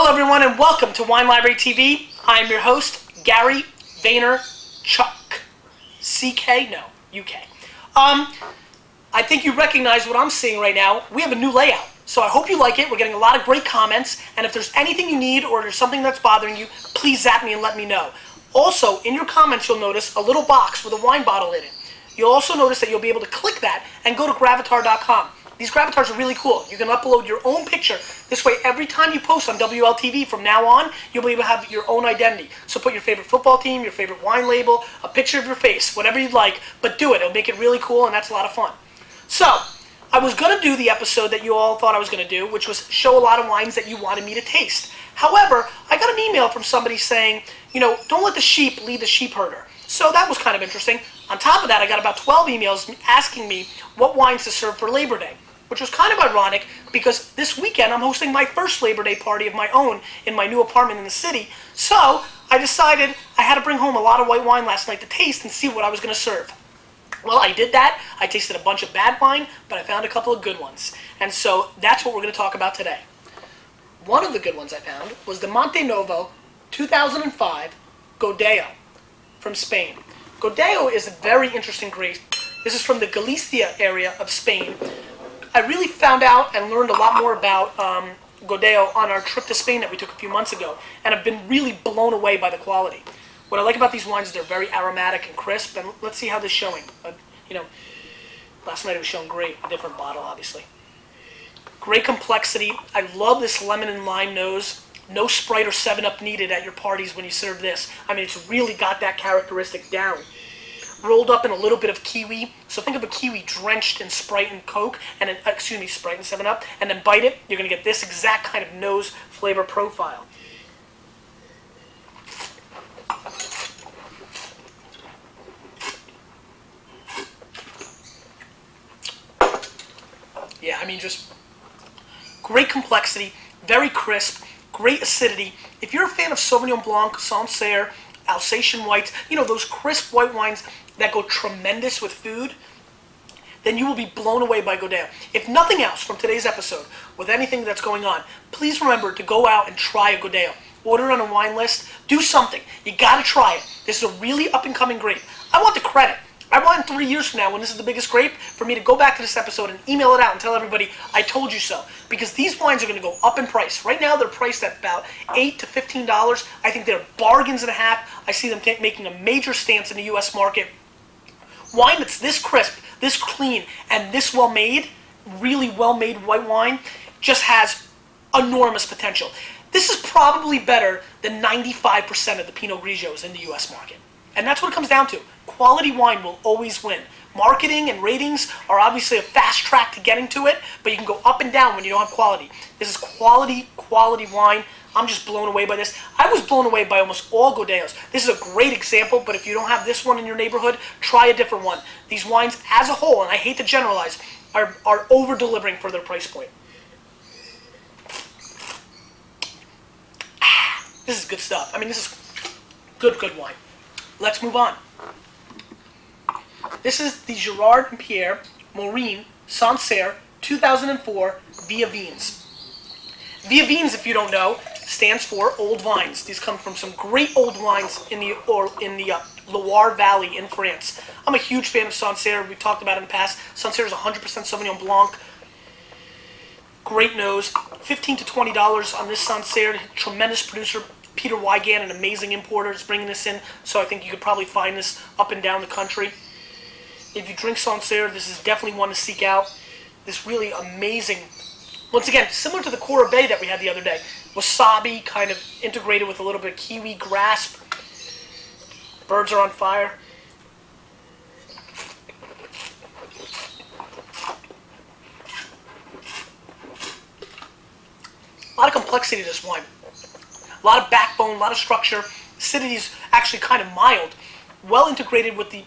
Hello everyone and welcome to Wine Library TV. I'm your host, Gary Vaynerchuk. CK? No, UK. I think you recognize what I'm seeing right now. We have a new layout, so I hope you like it. We're getting a lot of great comments, and if there's anything you need or there's something that's bothering you, please zap me and let me know. Also, in your comments you'll notice a little box with a wine bottle in it. You'll also notice that you'll be able to click that and go to gravatar.com. These gravatars are really cool. You can upload your own picture. This way, every time you post on WLTV from now on, you'll be able to have your own identity. So put your favorite football team, your favorite wine label, a picture of your face, whatever you'd like, but do it. It'll make it really cool, and that's a lot of fun. So, I was going to do the episode that you all thought I was going to do, which was show a lot of wines that you wanted me to taste. However, I got an email from somebody saying, don't let the sheep lead the sheep herder. So that was kind of interesting. On top of that, I got about 12 emails asking me what wines to serve for Labor Day, which was kind of ironic because this weekend I'm hosting my first Labor Day party of my own in my new apartment in the city. So I decided I had to bring home a lot of white wine last night to taste and see what I was going to serve. Well, I did that. I tasted a bunch of bad wine, but I found a couple of good ones. And so that's what we're going to talk about today. One of the good ones I found was the Monte Novo 2005 Godo from Spain. Godo is a very interesting grape. This is from the Galicia area of Spain. I really found out and learned a lot more about Godo on our trip to Spain that we took a few months ago, and I've been really blown away by the quality. What I like about these wines is they're very aromatic and crisp, and let's see how this is showing. Last night it was showing great, a different bottle, obviously. Great complexity. I love this lemon and lime nose. No Sprite or 7-Up needed at your parties when you serve this. I mean, it's really got that characteristic down. Rolled up in a little bit of kiwi. So think of a kiwi drenched in Sprite and Coke, and then, Sprite and 7-Up, and then bite it. You're going to get this exact kind of nose flavor profile. Yeah, I mean, just great complexity, very crisp, great acidity. If you're a fan of Sauvignon Blanc, Sancerre, Alsatian whites, those crisp white wines that go tremendous with food, then you will be blown away by Godo. If nothing else from today's episode, with anything that's going on, please remember to go out and try a Godo. Order on a wine list, do something. You gotta try it. This is a really up-and-coming grape. I want the credit. I want 3 years from now, when this is the biggest grape, for me to go back to this episode and email it out and tell everybody, I told you so. Because these wines are going to go up in price. Right now, they're priced at about $8 to $15. I think they're bargains and a half. I see them making a major stance in the U.S. market. Wine that's this crisp, this clean, and this well-made, really well-made white wine, just has enormous potential. This is probably better than 95% of the Pinot Grigios in the U.S. market. And that's what it comes down to. Quality wine will always win. Marketing and ratings are obviously a fast track to getting to it, but you can go up and down when you don't have quality. This is quality wine. I'm just blown away by this. I was blown away by almost all Godeos. This is a great example, but if you don't have this one in your neighborhood, try a different one. These wines as a whole, and I hate to generalize, are over-delivering for their price point. This is good stuff. I mean, this is good wine. Let's move on. This is the Gerard and Pierre Morin Sancerre 2004 Vivines. Vivines, if you don't know, stands for old vines. These come from some great old wines in the Loire Valley in France. I'm a huge fan of Sancerre. We've talked about it in the past. Sancerre is 100% Sauvignon Blanc. Great nose. $15 to $20 on this Sancerre. Tremendous producer. Peter Wygant, an amazing importer, is bringing this in, so I think you could probably find this up and down the country. If you drink Sancerre, this is definitely one to seek out. This really amazing, once again, similar to the Cora Bay that we had the other day. Wasabi kind of integrated with a little bit of kiwi grasp. Birds are on fire. A lot of complexity to this wine. A lot of backbone, a lot of structure. Acidity is actually kind of mild. Well integrated with the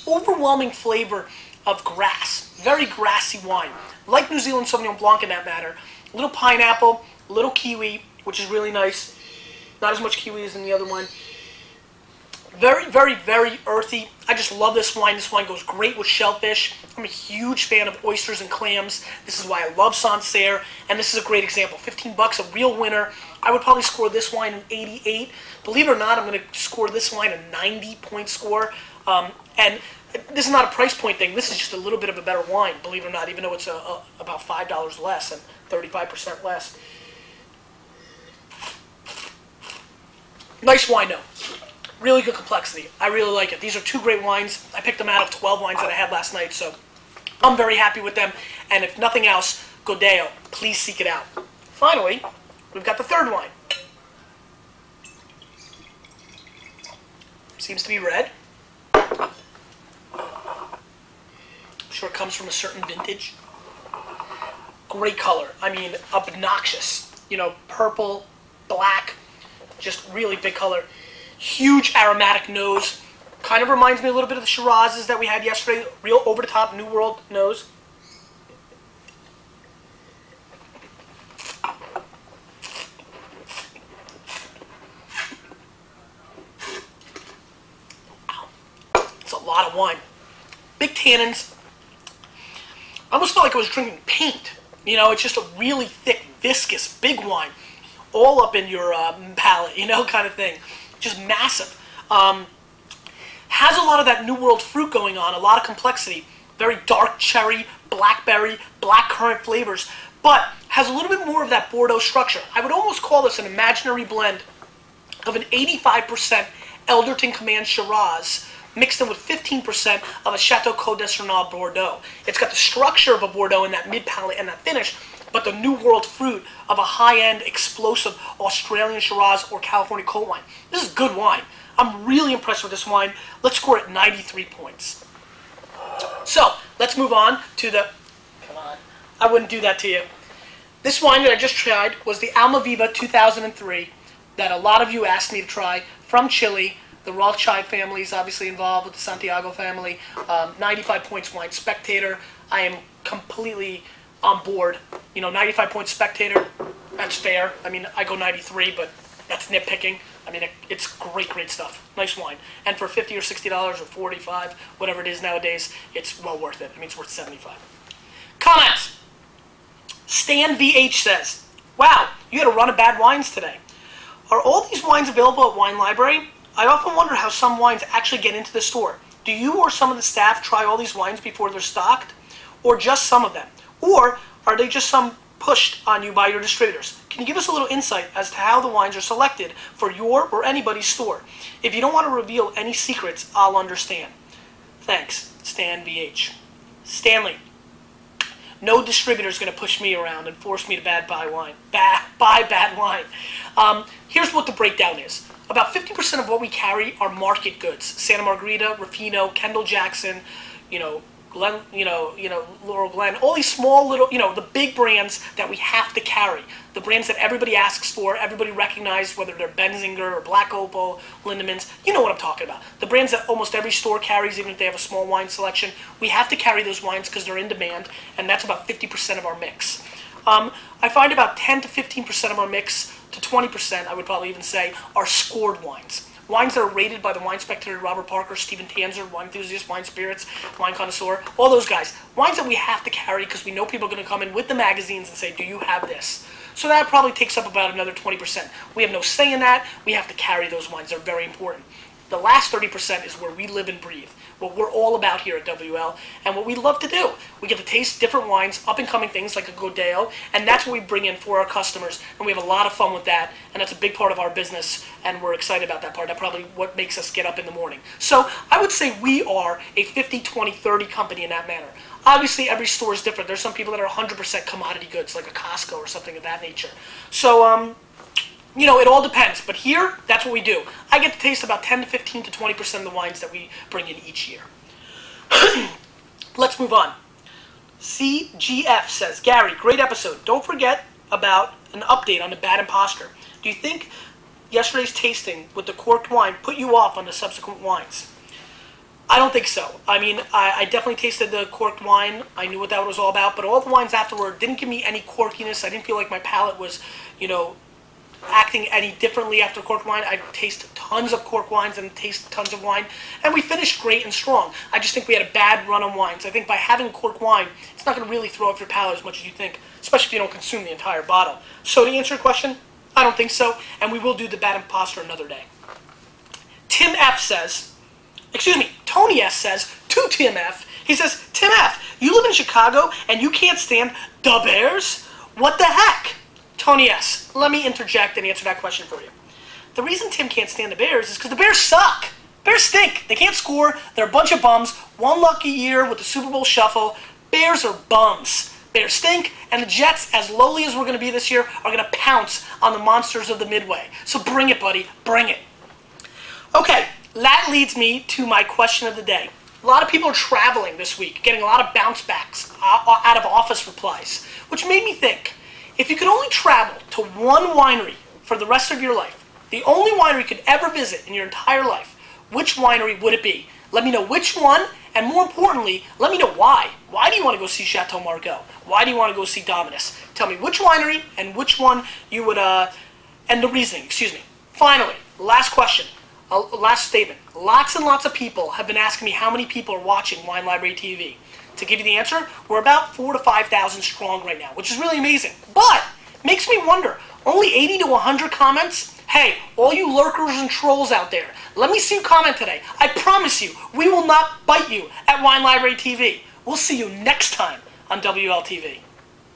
overwhelming flavor of grass. Very grassy wine. Like New Zealand Sauvignon Blanc in that matter. A little pineapple, a little kiwi, which is really nice. Not as much kiwi as in the other one. Very, very, very earthy. I just love this wine. This wine goes great with shellfish. I'm a huge fan of oysters and clams. This is why I love Sancerre, and this is a great example. 15 bucks, a real winner. I would probably score this wine an 88. Believe it or not, I'm going to score this wine a 90-point score. And this is not a price point thing. This is just a little bit of a better wine, believe it or not, even though it's about $5 less and 35% less. Nice wine, though. Really good complexity. I really like it. These are two great wines. I picked them out of 12 wines that I had last night, so I'm very happy with them. And if nothing else, Godo, please seek it out. Finally, we've got the third wine. Seems to be red. I'm sure it comes from a certain vintage. Great color. I mean, obnoxious. You know, purple, black, just really big color. Huge aromatic nose. Kind of reminds me a little bit of the Shirazes that we had yesterday. Real over-the-top New World nose. It's a lot of wine. Big tannins. I almost felt like I was drinking paint. You know, it's just a really thick, viscous, big wine. All up in your palate, you know, kind of thing. Just massive. Has a lot of that New World fruit going on, a lot of complexity. Very dark cherry, blackberry, blackcurrant flavors, but has a little bit more of that Bordeaux structure. I would almost call this an imaginary blend of an 85% Elderton Command Shiraz mixed in with 15% of a Chateau Côte d'Estournel Bordeaux. It's got the structure of a Bordeaux in that mid-palate and that finish, but the New World fruit of a high-end, explosive Australian Shiraz or California Colt wine. This is good wine. I'm really impressed with this wine. Let's score it 93 points. So, let's move on to the... Come on. I wouldn't do that to you. This wine that I just tried was the Almaviva 2003 that a lot of you asked me to try from Chile. The Rothschild family is obviously involved with the Santiago family. 95 points wine spectator. I am completely on board. You know, 95 points spectator, that's fair. I mean, I go 93, but that's nitpicking. I mean, it's great, great stuff. Nice wine. And for $50 or $60 or $45, whatever it is nowadays, it's well worth it. I mean, it's worth $75. Comments. Stan VH says, wow, you had a run of bad wines today. Are all these wines available at Wine Library? I often wonder how some wines actually get into the store. Do you or some of the staff try all these wines before they're stocked? Or just some of them? Or are they just some pushed on you by your distributors? Can you give us a little insight as to how the wines are selected for your or anybody's store? If you don't want to reveal any secrets, I'll understand. Thanks, Stan VH. Stanley, no distributor is going to push me around and force me to buy bad wine. Here's what the breakdown is. About 50% of what we carry are market goods. Santa Margherita, Ruffino, Kendall Jackson, Glen, Laurel Glen, all these small little, the big brands that we have to carry. The brands that everybody asks for, everybody recognizes, whether they're Benzinger or Black Opal, Lindemans, you know what I'm talking about. The brands that almost every store carries, even if they have a small wine selection, we have to carry those wines because they're in demand, and that's about 50% of our mix. I find about 10 to 15% of our mix, to 20%, I would probably even say, are scored wines. Wines that are rated by the wine spectator Robert Parker, Stephen Tanzer, Wine Enthusiast, Wine Spirits, Wine Connoisseur, all those guys. Wines that we have to carry because we know people are going to come in with the magazines and say, do you have this? So that probably takes up about another 20%. We have no say in that. We have to carry those wines. They're very important. The last 30% is where we live and breathe, what we're all about here at WL, and what we love to do. We get to taste different wines, up-and-coming things like a Godo, and that's what we bring in for our customers, and we have a lot of fun with that, and that's a big part of our business, and we're excited about that part. That's probably what makes us get up in the morning. So I would say we are a 50, 20, 30 company in that manner. Obviously, every store is different. There's some people that are 100% commodity goods, like a Costco or something of that nature. So, it all depends. But here, that's what we do. I get to taste about 10 to 15 to 20% of the wines that we bring in each year. Let's move on. CGF says, Gary, great episode. Don't forget about an update on the Bad Imposter. Do you think yesterday's tasting with the corked wine put you off on the subsequent wines? I don't think so. I mean, I definitely tasted the corked wine. I knew what that was all about. But all the wines afterward didn't give me any corkiness. I didn't feel like my palate was, acting any differently after cork wine. I taste tons of cork wines and taste tons of wine, and we finished great and strong. I just think we had a bad run on wines. I think by having cork wine, it's not going to really throw off your palate as much as you think, especially if you don't consume the entire bottle. So to answer your question, I don't think so, and we will do the bad imposter another day. Tim F says, Tony S says to Tim F, he says, Tim F, you live in Chicago and you can't stand the Bears? What the heck? Tony S, let me interject and answer that question for you. The reason Tim can't stand the Bears is because the Bears suck. Bears stink. They can't score. They're a bunch of bums. One lucky year with the Super Bowl shuffle. Bears are bums. Bears stink, and the Jets, as lowly as we're going to be this year, are going to pounce on the monsters of the Midway. So bring it, buddy. Bring it. Okay, that leads me to my question of the day. A lot of people are traveling this week, getting a lot of bounce backs out of office replies, which made me think, if you could only travel to one winery for the rest of your life, the only winery you could ever visit in your entire life, which winery would it be? Let me know which one, and more importantly, let me know why. Why do you want to go see Chateau Margaux? Why do you want to go see Dominus? Tell me which winery and which one you would, and the reasoning, excuse me. Finally, last question, last statement. Lots and lots of people have been asking me how many people are watching Wine Library TV. To give you the answer, we're about 4,000 to 5,000 strong right now, which is really amazing. But makes me wonder, only 80 to 100 comments? Hey, all you lurkers and trolls out there, let me see you comment today. I promise you, we will not bite you at Wine Library TV. We'll see you next time on WLTV.